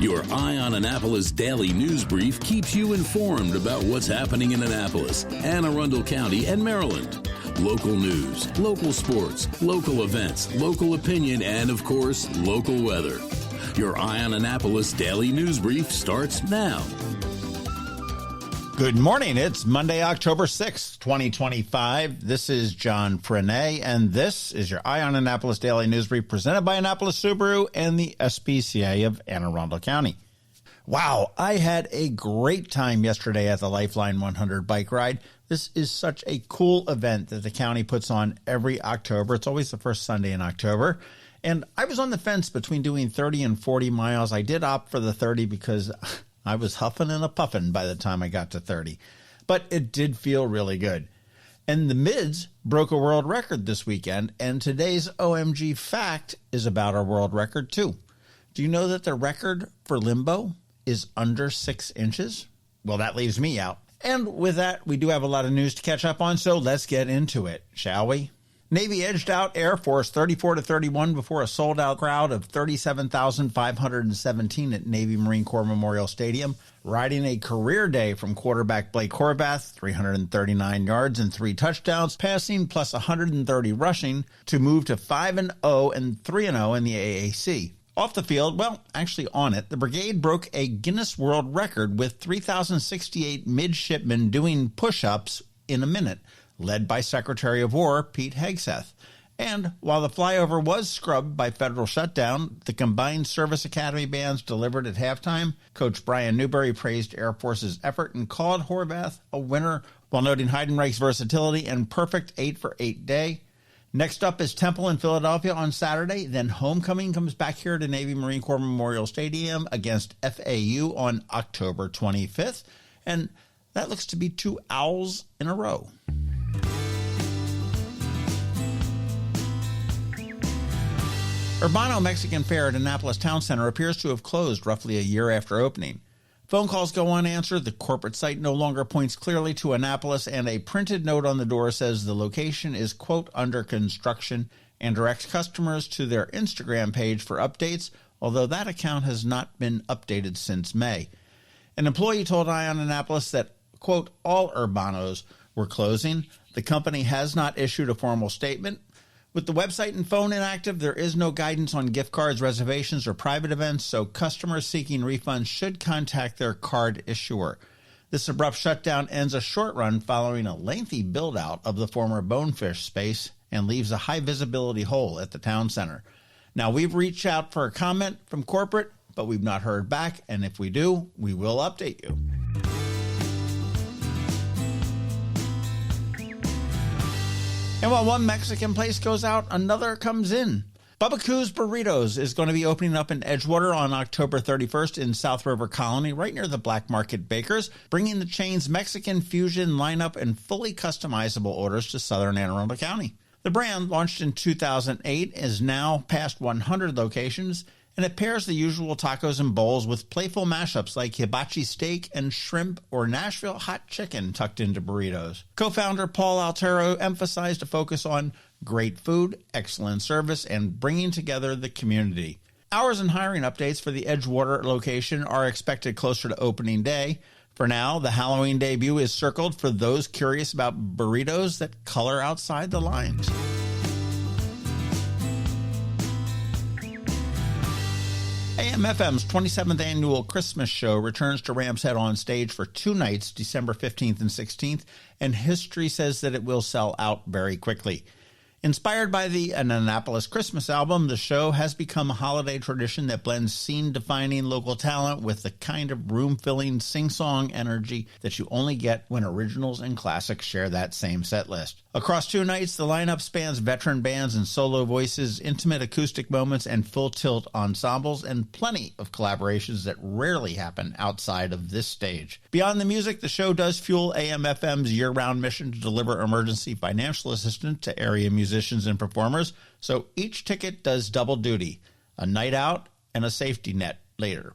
Your Eye on Annapolis Daily News Brief keeps you informed about what's happening in Annapolis, Anne Arundel County, and Maryland. Local news, local sports, local events, local opinion, and, of course, local weather. Your Eye on Annapolis Daily News Brief starts now. Good morning. It's Monday, October 6th, 2025. This is John Frenaye, and this is your Eye on Annapolis Daily News Brief presented by Annapolis Subaru and the SPCA of Anne Arundel County. Wow, I had a great time yesterday at the Lifeline 100 bike ride. This is such a cool event that the county puts on every October. It's always the first Sunday in October. And I was on the fence between doing 30 and 40 miles. I did opt for the 30 because I was huffing and a puffing by the time I got to 30. But it did feel really good. And the mids broke a world record this weekend, and today's OMG fact is about our world record too. Do you know that the record for limbo is under 6 inches? Well, that leaves me out. And with that, we do have a lot of news to catch up on, so let's get into it, shall we? Navy edged out Air Force 34-31 before a sold-out crowd of 37,517 at Navy Marine Corps Memorial Stadium, riding a career day from quarterback Blake Horvath, 339 yards and 3 touchdowns, passing plus 130 rushing, to move to 5-0 and 3-0 in the AAC. Off the field, well, actually on it, the brigade broke a Guinness World Record with 3,068 midshipmen doing push-ups in a minute, led by Secretary of War Pete Hegseth. And while the flyover was scrubbed by federal shutdown, the Combined Service Academy bands delivered at halftime. Coach Brian Newberry praised Air Force's effort and called Horvath a winner while noting Heidenreich's versatility and perfect 8-for-8 day. Next up is Temple in Philadelphia on Saturday. Then homecoming comes back here to Navy Marine Corps Memorial Stadium against FAU on October 25th. And that looks to be 2 owls in a row. Urbano Mexican Fair at Annapolis Town Center appears to have closed roughly a year after opening. Phone calls go unanswered, the corporate site no longer points clearly to Annapolis, and a printed note on the door says the location is, quote, under construction, and directs customers to their Instagram page for updates, although that account has not been updated since May. An employee told Eye on Annapolis that, quote, all Urbanos were closing. The company has not issued a formal statement. With the website and phone inactive, there is no guidance on gift cards, reservations, or private events, so customers seeking refunds should contact their card issuer. This abrupt shutdown ends a short run following a lengthy build-out of the former Bonefish space and leaves a high-visibility hole at the town center. Now, we've reached out for a comment from corporate, but we've not heard back, and if we do, we will update you. And while one Mexican place goes out, another comes in. Bubba Coo's Burritos is going to be opening up in Edgewater on October 31st in South River Colony, right near the Black Market Bakers, bringing the chain's Mexican fusion lineup and fully customizable orders to southern Anne Arundel County. The brand, launched in 2008, is now past 100 locations, and it pairs the usual tacos and bowls with playful mashups like hibachi steak and shrimp or Nashville hot chicken tucked into burritos. Co-founder Paul Altero emphasized a focus on great food, excellent service, and bringing together the community. Hours and hiring updates for the Edgewater location are expected closer to opening day. For now, the Halloween debut is circled for those curious about burritos that color outside the lines. AM/FM's 27th annual Christmas show returns to Rams Head on stage for 2 nights, December 15th and 16th, and history says that it will sell out very quickly. Inspired by the Annapolis Christmas album, the show has become a holiday tradition that blends scene-defining local talent with the kind of room-filling sing-song energy that you only get when originals and classics share that same set list. Across 2 nights, the lineup spans veteran bands and solo voices, intimate acoustic moments, and full-tilt ensembles, and plenty of collaborations that rarely happen outside of this stage. Beyond the music, the show does fuel AM/FM's year-round mission to deliver emergency financial assistance to area musicians and performers, so each ticket does double duty, a night out and a safety net later.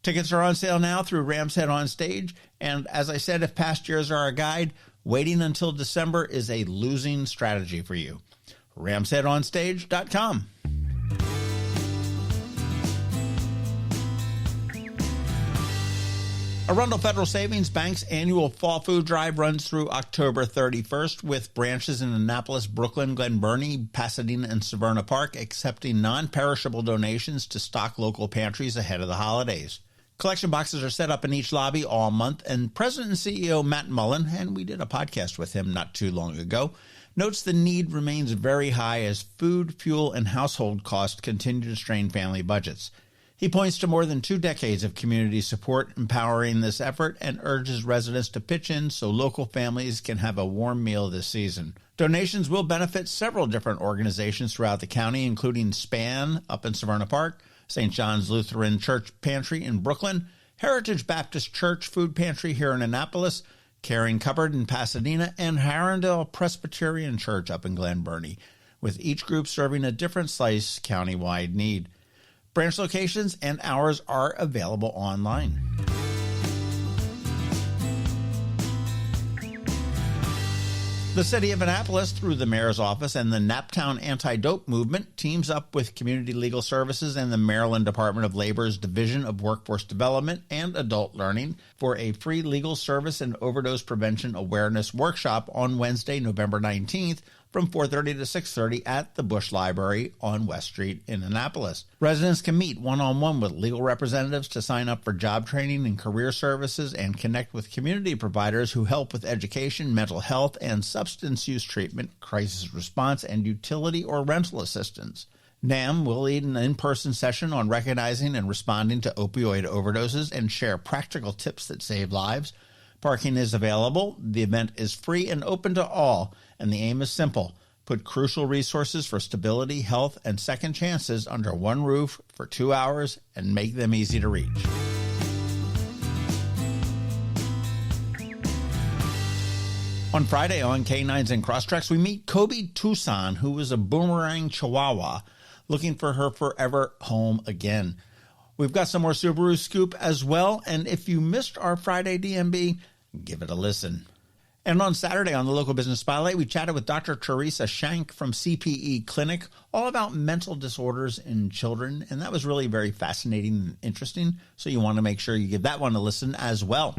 Tickets are on sale now through Rams Head on Stage, and as I said, if past years are a guide, waiting until December is a losing strategy for you. RamsHeadOnStage.com. Arundel Federal Savings Bank's annual Fall Food Drive runs through October 31st with branches in Annapolis, Brooklyn, Glen Burnie, Pasadena, and Severna Park accepting non-perishable donations to stock local pantries ahead of the holidays. Collection boxes are set up in each lobby all month, and President and CEO Matt Mullen, and we did a podcast with him not too long ago, notes the need remains very high as food, fuel, and household costs continue to strain family budgets. He points to more than 2 decades of community support empowering this effort and urges residents to pitch in so local families can have a warm meal this season. Donations will benefit several different organizations throughout the county, including SPAN up in Severna Park, St. John's Lutheran Church Pantry in Brooklyn, Heritage Baptist Church Food Pantry here in Annapolis, Caring Cupboard in Pasadena, and Harrendale Presbyterian Church up in Glen Burnie, with each group serving a different slice countywide need. Branch locations and hours are available online. The City of Annapolis, through the Mayor's Office and the Naptown Anti-Dope Movement, teams up with Community Legal Services and the Maryland Department of Labor's Division of Workforce Development and Adult Learning for a free legal service and overdose prevention awareness workshop on Wednesday, November 19th, from 4:30 to 6:30 at the Bush Library on West Street in Annapolis. Residents can meet one-on-one with legal representatives to sign up for job training and career services and connect with community providers who help with education, mental health, and substance use treatment, crisis response, and utility or rental assistance. NAM will lead an in-person session on recognizing and responding to opioid overdoses and share practical tips that save lives. Parking is available, the event is free and open to all, and the aim is simple: put crucial resources for stability, health, and second chances under one roof for 2 hours and make them easy to reach. On Friday on K9s and Crosstracks, we meet Kobe Tucson, who is a boomerang Chihuahua, looking for her forever home again. We've got some more Subaru scoop as well, and if you missed our Friday DMB, give it a listen. And on Saturday on the Local Business Spotlight, we chatted with Dr. Teresa Shank from CPE Clinic, all about mental disorders in children, and that was really very fascinating and interesting, so you want to make sure you give that one a listen as well.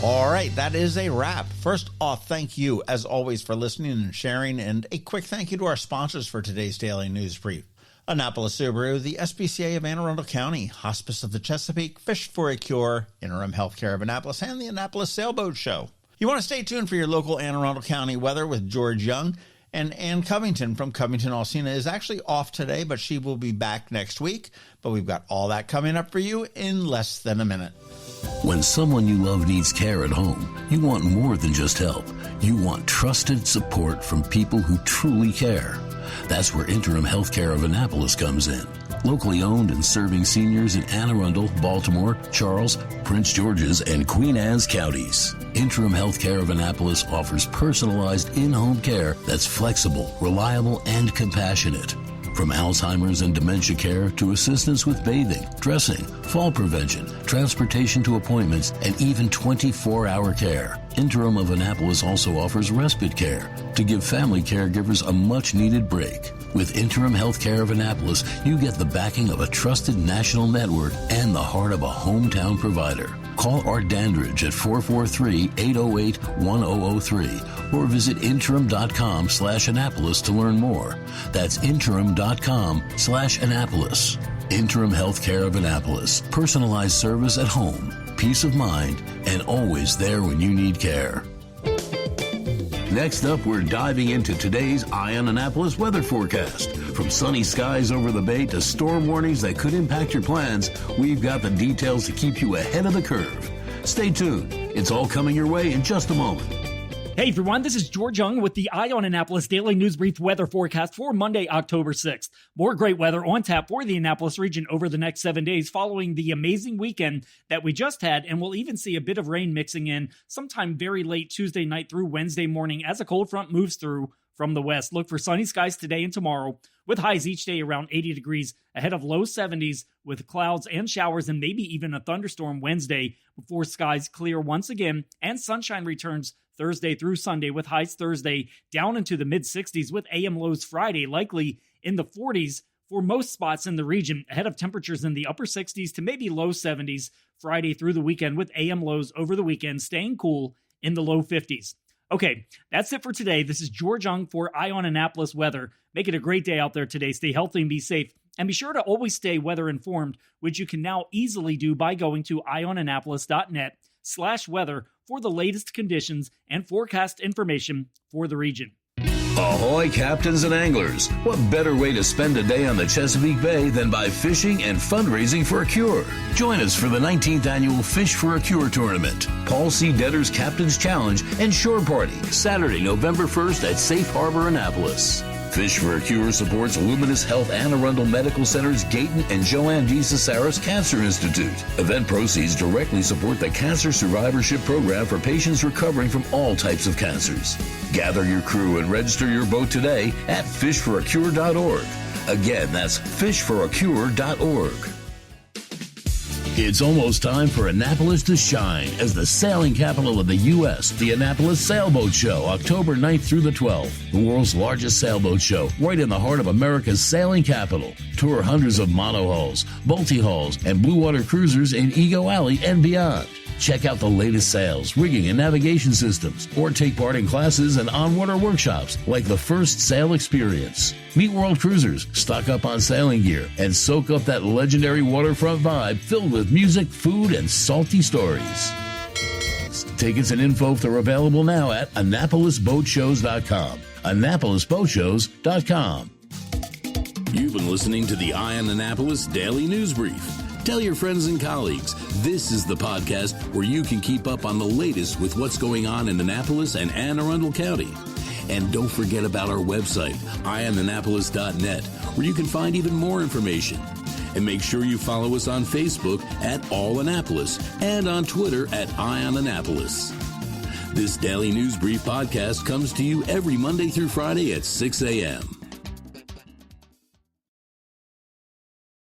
All right, that is a wrap. First off, thank you, as always, for listening and sharing, and a quick thank you to our sponsors for today's Daily News Brief. Annapolis Subaru, the SPCA of Anne Arundel County, Hospice of the Chesapeake, Fish for a Cure, Interim Healthcare of Annapolis, and the Annapolis Sailboat Show. You want to stay tuned for your local Anne Arundel County weather with George Young, and Ann Covington from CovingtonAlsina is actually off today, but she will be back next week. But we've got all that coming up for you in less than a minute. When someone you love needs care at home, you want more than just help. You want trusted support from people who truly care. That's where Interim Healthcare of Annapolis comes in. Locally owned and serving seniors in Anne Arundel, Baltimore, Charles, Prince George's, and Queen Anne's counties. Interim Healthcare of Annapolis offers personalized in-home care that's flexible, reliable, and compassionate. From Alzheimer's and dementia care to assistance with bathing, dressing, fall prevention, transportation to appointments, and even 24-hour care. Interim of Annapolis also offers respite care to give family caregivers a much-needed break. With Interim Healthcare of Annapolis, you get the backing of a trusted national network and the heart of a hometown provider. Call Art Dandridge at 443-808-1003 or visit interim.com/Annapolis to learn more. That's interim.com/Annapolis. Interim Healthcare of Annapolis. Personalized service at home, peace of mind, and always there when you need care. Next up, we're diving into today's Eye on Annapolis weather forecast. From sunny skies over the bay to storm warnings that could impact your plans, we've got the details to keep you ahead of the curve. Stay tuned. It's all coming your way in just a moment. Hey everyone, this is George Young with the Eye on Annapolis Daily News Brief weather forecast for Monday, October 6th. More great weather on tap for the Annapolis region over the next 7 days following the amazing weekend that we just had, and we'll even see a bit of rain mixing in sometime very late Tuesday night through Wednesday morning as a cold front moves through from the west. Look for sunny skies today and tomorrow with highs each day around 80 degrees ahead of low 70s with clouds and showers and maybe even a thunderstorm Wednesday before skies clear once again and sunshine returns Thursday through Sunday with highs Thursday down into the mid-60s with AM lows Friday likely in the 40s for most spots in the region, ahead of temperatures in the upper 60s to maybe low 70s Friday through the weekend, with AM lows over the weekend staying cool in the low 50s. Okay, that's it for today. This is George Young for Eye on Annapolis Weather. Make it a great day out there today. Stay healthy and be safe. And be sure to always stay weather informed, which you can now easily do by going to eyeonannapolis.net/weather for the latest conditions and forecast information for the region. Ahoy, captains and anglers. What better way to spend a day on the Chesapeake Bay than by fishing and fundraising for a cure? Join us for the 19th annual Fish for a Cure tournament, Paul C. Detter's Captain's Challenge and Shore Party, Saturday, November 1st at Safe Harbor, Annapolis. Fish for a Cure supports Luminous Health Anne Arundel Medical Center's Gayton and Joanne D. Cesaris Cancer Institute. Event proceeds directly support the Cancer Survivorship Program for patients recovering from all types of cancers. Gather your crew and register your boat today at fishforacure.org. Again, that's fishforacure.org. It's almost time for Annapolis to shine as the sailing capital of the U.S. The Annapolis Sailboat Show, October 9th through the 12th. The world's largest sailboat show, right in the heart of America's sailing capital. Tour hundreds of monohulls, multi-hulls, and blue water cruisers in Ego Alley and beyond. Check out the latest sails, rigging, and navigation systems, or take part in classes and on-water workshops like the First Sail Experience. Meet world cruisers, stock up on sailing gear, and soak up that legendary waterfront vibe filled with music, food, and salty stories. Tickets and info are available now at AnnapolisBoatShows.com. AnnapolisBoatShows.com. You've been listening to the Eye on Annapolis Daily News Brief. Tell your friends and colleagues, this is the podcast where you can keep up on the latest with what's going on in Annapolis and Anne Arundel County. And don't forget about our website, eyeonannapolis.net, where you can find even more information. And make sure you follow us on Facebook at All Annapolis and on Twitter at Eye on Annapolis. This Daily News Brief podcast comes to you every Monday through Friday at 6 a.m.